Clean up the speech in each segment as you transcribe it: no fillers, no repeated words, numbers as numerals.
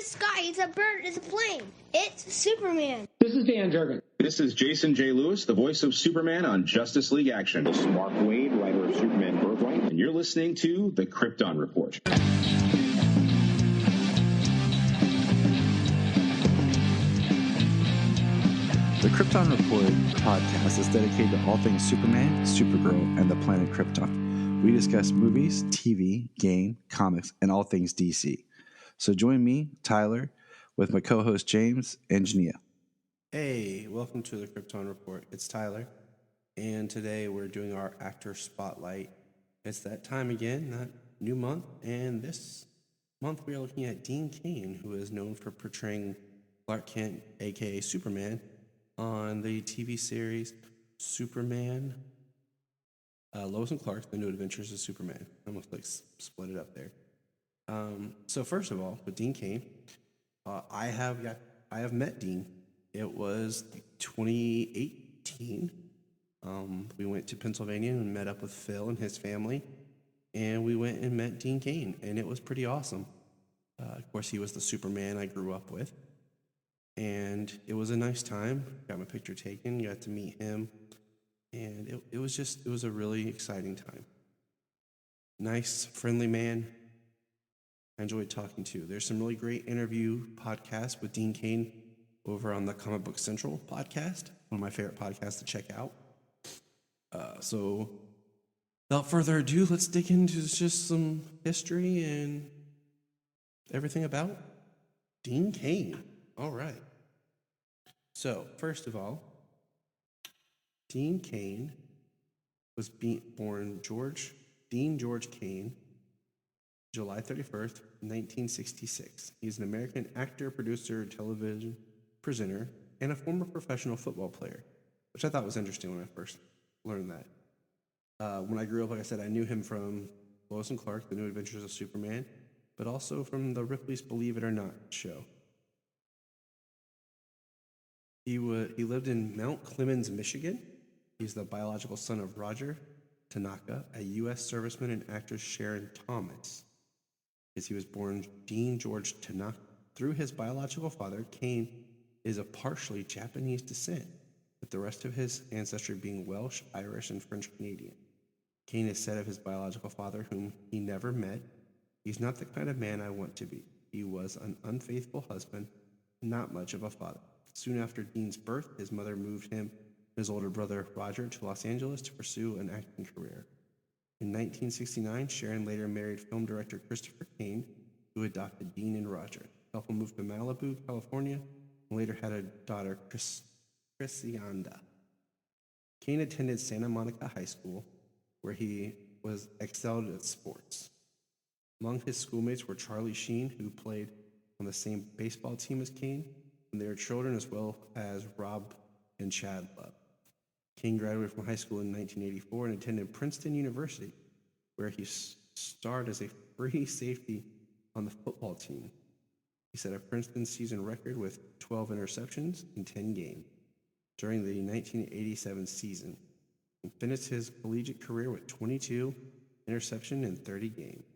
sky. It's a bird. It's a plane. It's Superman. This is Dan Jurgen. This is Jason J. Lewis, the voice of Superman on Justice League Action. This is Mark Wade, writer of Superman Birthright. And you're listening to The Krypton Report. The Krypton Report podcast is dedicated to all things Superman, Supergirl, and the planet Krypton. We discuss movies, TV, game, comics, and all things DC. So join me, Tyler, with my co-host James and Jania. Hey, welcome to the Krypton Report. It's Tyler, and today we're doing our actor spotlight. It's that time again, that new month, and this month we are looking at Dean Cain, who is known for portraying Clark Kent, aka Superman, on the TV series Superman, Lois and Clark, The New Adventures of Superman. I almost split it up there. So first of all, with Dean Cain, I have met Dean. It was 2018. We went to Pennsylvania and met up with Phil and his family, and we went and met Dean Cain, and it was pretty awesome. Of course, he was the Superman I grew up with, and it was a nice time. Got my picture taken, got to meet him, and it was a really exciting time. Nice, friendly man. I enjoyed talking to. There's some really great interview podcasts with Dean Cain over on the Comic Book Central podcast, one of my favorite podcasts to check out. So without further ado, let's dig into just some history and everything about Dean Cain. All right. So first of all, Dean Cain was born Dean George Cain, July 31st, 1966. He's an American actor, producer, television presenter, and a former professional football player, which I thought was interesting when I first learned that. When I grew up, like I said, I knew him from Lois and Clark, The New Adventures of Superman, but also from the Ripley's Believe It or Not show. He lived in Mount Clemens, Michigan. He's the biological son of Roger Tanaka, a U.S. serviceman, and actress Sharon Thomas. He was born Dean George Tanaka. Through his biological father, Cain is of partially Japanese descent, with the rest of his ancestry being Welsh, Irish, and French Canadian. Cain has said of his biological father, whom he never met, "He's not the kind of man I want to be. He was an unfaithful husband, not much of a father." Soon after Dean's birth, his mother moved him and his older brother Roger to Los Angeles to pursue an acting career. In 1969, Sharon later married film director Christopher Cain, who adopted Dean and Roger. The couple moved to Malibu, California, and later had a daughter, Chrisianda. Cain attended Santa Monica High School, where he was excelled at sports. Among his schoolmates were Charlie Sheen, who played on the same baseball team as Cain, and their children, as well as Rob and Chad Love. Cain graduated from high school in 1984 and attended Princeton University, where he starred as a free safety on the football team. He set a Princeton season record with 12 interceptions in 10 games during the 1987 season, and finished his collegiate career with 22 interceptions in 30 games.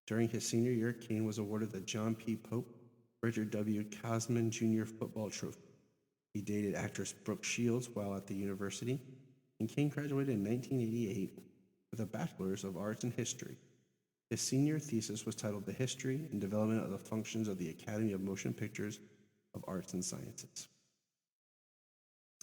During his senior year, Cain was awarded the John P. Pope Richard W. Kosman Jr. Football Trophy. He dated actress Brooke Shields while at the university, and Cain graduated in 1988 with a Bachelor's of Arts in History. His senior thesis was titled "The History and Development of the Functions of the Academy of Motion Pictures of Arts and Sciences."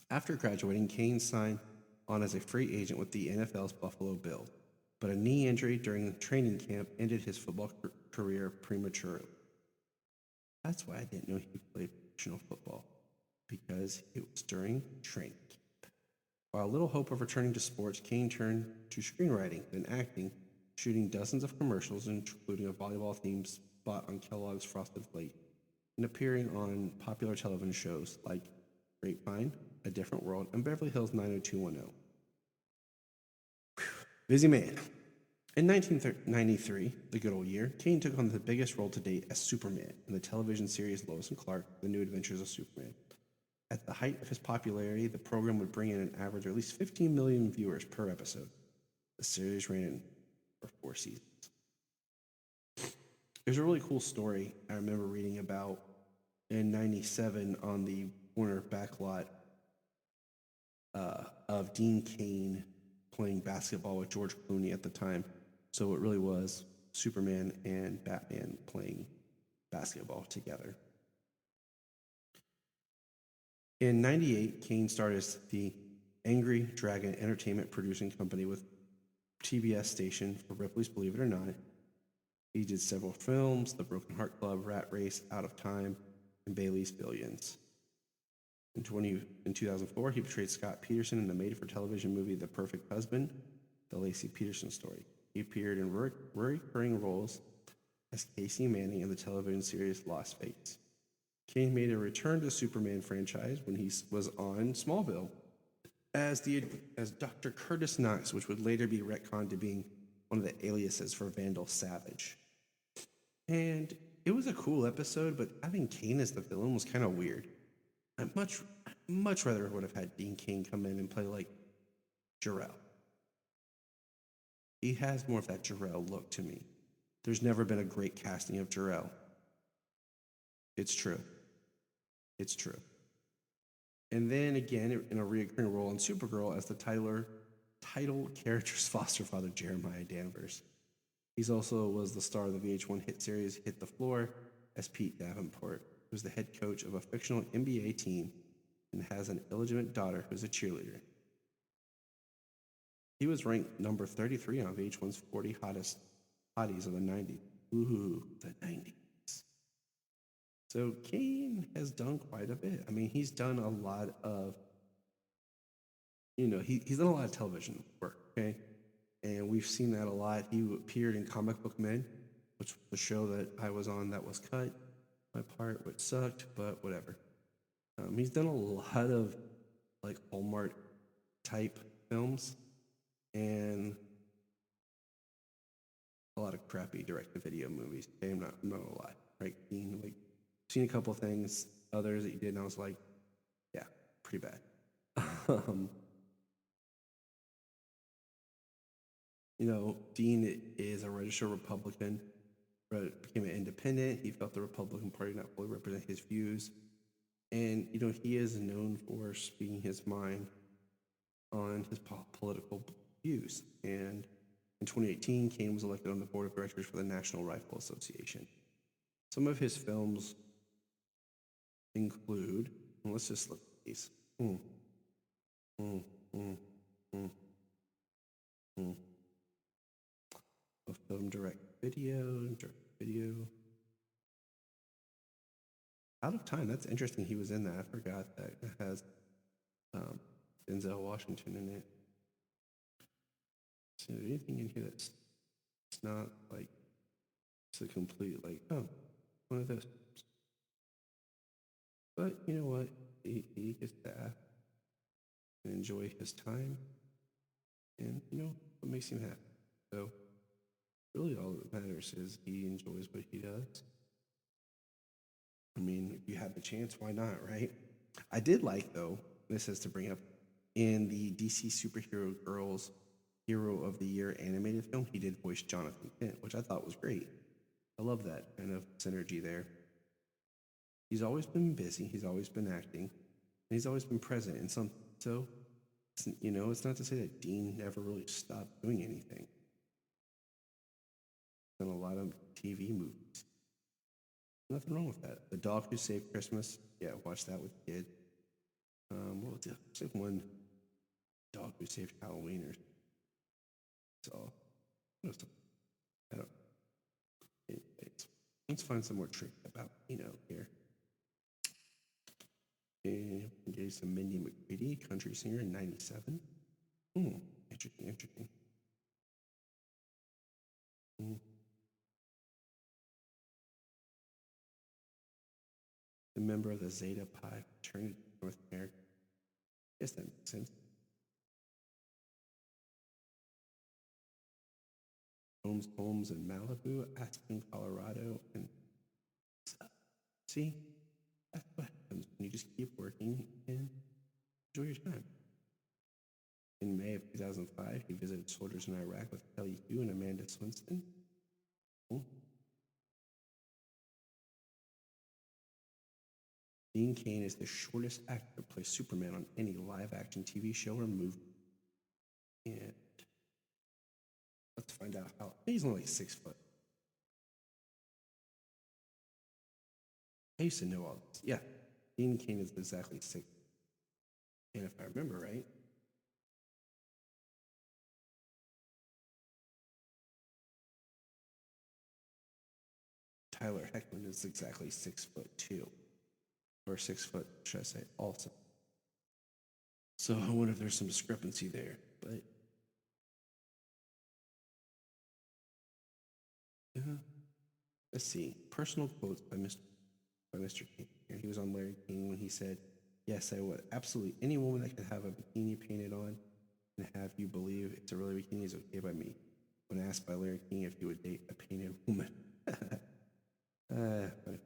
After graduating, Cain signed on as a free agent with the NFL's Buffalo Bills, but a knee injury during the training camp ended his football career prematurely. That's why I didn't know he played professional football, because it was during training camp. While little hope of returning to sports, Cain turned to screenwriting, then acting, shooting dozens of commercials, including a volleyball-themed spot on Kellogg's Frosted Flakes, and appearing on popular television shows like Grapevine, A Different World, and Beverly Hills 90210. Busy man. In 1993, the good old year, Cain took on the biggest role to date as Superman in the television series Lois and Clark, The New Adventures of Superman. At the height of his popularity, the program would bring in an average of at least 15 million viewers per episode. The series ran for 4 seasons. There's a really cool story I remember reading about in '97 on the Warner backlot of Dean Cain playing basketball with George Clooney at the time. So it really was Superman and Batman playing basketball together. In '98, Cain started the Angry Dragon Entertainment producing company with TBS station for Ripley's Believe It or Not. He did several films: The Broken Heart Club, Rat Race, Out of Time, and Bailey's Billions. In 2004, he portrayed Scott Peterson in the made-for-television movie The Perfect Husband, the Lacey Peterson story. He appeared in recurring roles as Casey Manning in the television series Lost Fates. Cain made a return to Superman franchise when he was on Smallville as Dr. Curtis Knox, which would later be retconned to being one of the aliases for Vandal Savage. And it was a cool episode, but having Cain as the villain was kind of weird. I'd much rather would have had Dean Cain come in and play like Jor-El. He has more of that Jor-El look to me. There's never been a great casting of Jor-El. It's true. It's true. And then again, in a recurring role in Supergirl as the title character's foster father, Jeremiah Danvers. He's also was the star of the VH1 hit series Hit the Floor as Pete Davenport, who's the head coach of a fictional NBA team and has an illegitimate daughter who's a cheerleader. He was ranked number 33 on VH1's 40 hottest hotties of the 90s. Ooh, the 90s. So Cain has done quite a bit. I mean, he's done a lot of, he's done a lot of television work, okay? And we've seen that a lot. He appeared in Comic Book Men, which was the show that I was on that was cut. My part, which sucked, but whatever. He's done a lot of like Hallmark type films and a lot of crappy direct-to-video movies. Okay, I'm not gonna lie, right? Seen a couple things, others that he did, and I was like, yeah, pretty bad. Dean is a registered Republican, but became an independent. He felt the Republican Party not fully represent his views. And, he is known for speaking his mind on his political views. And in 2018, Cain was elected on the board of directors for the National Rifle Association. Some of his films include, let's just look at these. A film direct video. Out of Time, that's interesting he was in that. I forgot that it has Denzel Washington in it. So anything in here that's not like it's a complete one of those. But you know what? He gets to act and enjoy his time, and what makes him happy. So really, all that matters is he enjoys what he does. I mean, if you have the chance, why not, right? I did like, though, this is to bring up, in the DC Superhero Girls Hero of the Year animated film, he did voice Jonathan Kent, which I thought was great. I love that kind of synergy there. He's always been busy, he's always been acting, and he's always been present in some. So, it's not to say that Dean never really stopped doing anything. Done a lot of TV movies. Nothing wrong with that. The Dog Who Saved Christmas. Yeah, watch that with the kid. What was it? It's like one Dog Who Saved Halloween or so. I don't. Anyways, let's find some more trivia about here. And gave some Mindy McCready, country singer in '97. Interesting. A member of the Zeta Pi fraternity in North America. I guess that makes sense. Owns homes in Malibu, Aspen, Colorado, and see, that's what happens when you just keep working and enjoy your time. In May of 2005, he visited soldiers in Iraq with Kelly Hu and Amanda Swinston. Dean Cain is the shortest actor to play Superman on any live-action TV show or movie. And let's find out how. I think he's only like 6 foot. I used to know all this. Yeah, Dean Cain is exactly 6. And if I remember right, Tyler Heckman is exactly 6'2", or 6 foot, should I say, also. So I wonder if there's some discrepancy there, but let's see. Personal quotes by Mr. Cain. And he was on Larry King when he said, "Yes, I would. Absolutely any woman that could have a bikini painted on and have you believe it's a really bikini is okay by me." When asked by Larry King if he would date a painted woman. But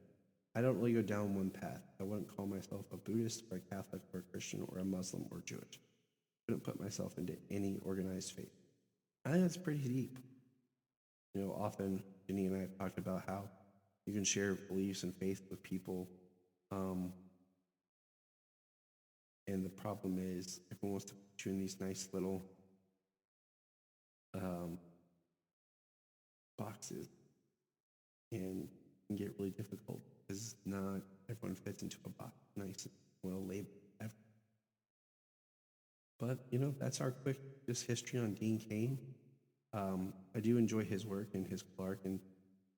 I don't really go down one path. I wouldn't call myself a Buddhist or a Catholic or a Christian or a Muslim or Jewish. I wouldn't put myself into any organized faith. I think that's pretty deep. You know, often Jenny and I have talked about how you can share beliefs and faith with people. And the problem is everyone wants to put you in these nice little boxes, and it can get really difficult because not everyone fits into a box nice and well labeled. But you know, that's our quick just history on Dean Cain. I do enjoy his work, and his Clark and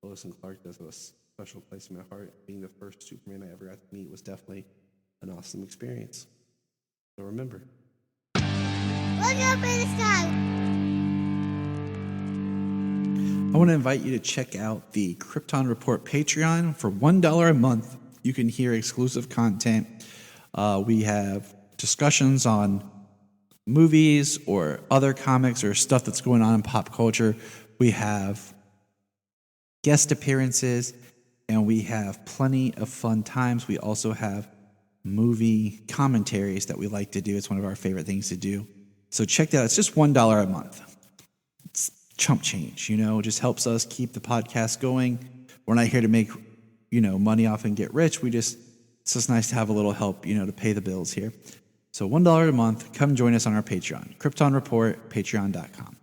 Lois and Clark does have a special place in my heart. Being the first Superman I ever got to meet was definitely an awesome experience. So remember, Look up in the sky. I want to invite you to check out the Krypton Report Patreon. For $1 a month, you can hear exclusive content. We have discussions on movies or other comics or stuff that's going on in pop culture. We have guest appearances, and we have plenty of fun times. We also have movie commentaries that we like to do. It's one of our favorite things to do. So check that out. It's just $1 a month. It's chump change, you know, it just helps us keep the podcast going. We're not here to make, you know, money off and get rich. It's just nice to have a little help, you know, to pay the bills here. So $1 a month, come join us on our Patreon. Krypton Report, patreon.com.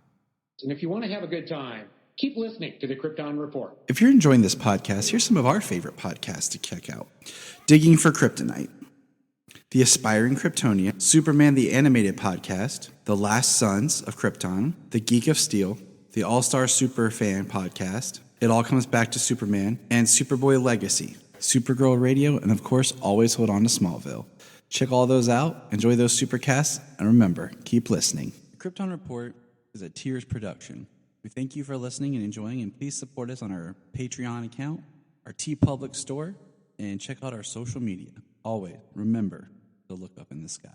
And if you want to have a good time, keep listening to the Krypton Report. If you're enjoying this podcast, here's some of our favorite podcasts to check out. Digging for Kryptonite, The Aspiring Kryptonian, Superman the Animated Podcast, The Last Sons of Krypton, The Geek of Steel, The All-Star Superfan Podcast, It All Comes Back to Superman, and Superboy Legacy, Supergirl Radio, and of course, always hold on to Smallville. Check all those out, enjoy those supercasts, and remember, keep listening. The Krypton Report is a Tears production. We thank you for listening and enjoying, and please support us on our Patreon account, our TeePublic store, and check out our social media. Always remember to look up in the sky.